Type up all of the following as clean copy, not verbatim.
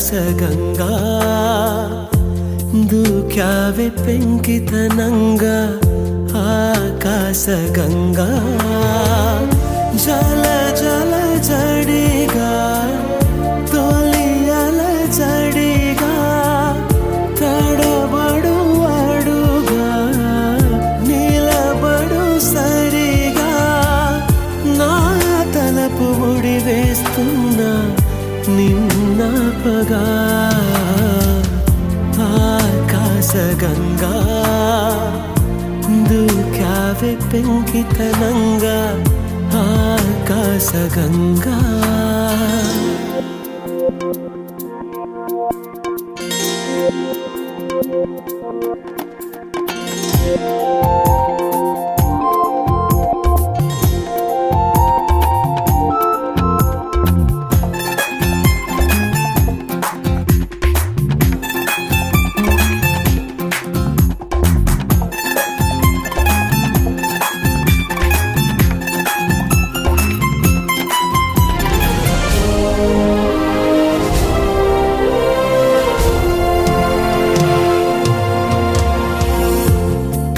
ಆಕಾಶಗಂಗಾ ದೂಕ್ಯಾವೆ ಪೆಂಕಿತನಂಗ ಆಕಾಶಗಂಗಾ ಜಲ ಜಲ ಜಡಿಗ ತೋಲಿಯಲ ಜಡಿಗ తడబడు అడుగా నిలబడు సరిగా నా తలపు ముడి వేస్తున్నా నిన్నపగా ఆకాశగంగా దూక్యావే పెంకితనంగా ఆకాశగంగా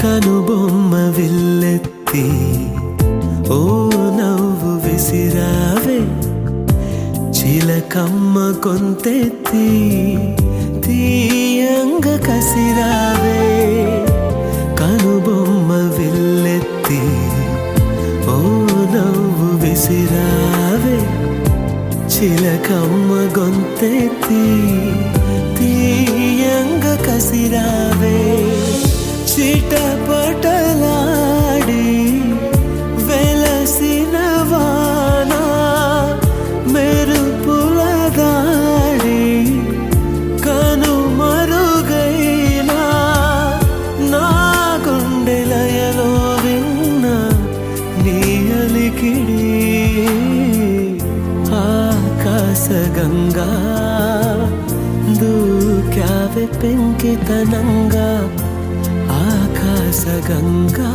కనుబొమ్మ విల్లెత్తి ఓ నవ్వు విసిరావే చిలకమ్మ కొంతెత్తి తీయంగ కసిరావే కనుబొమ్మ విల్లెత్తి ఓ నవ్వు విసిరావే చిలకమ్మ గొంతెత్తి తీయంగ కసిరావే చిటపటలాడి వెలసిన వాన మెరుపుల దాడి కనుమరుగైనా నా గుండెలయలో విన్న నీ అలికిడి ఆకాశగంగా దూక్యావే పెంకితనంగా ఆకాశగంగా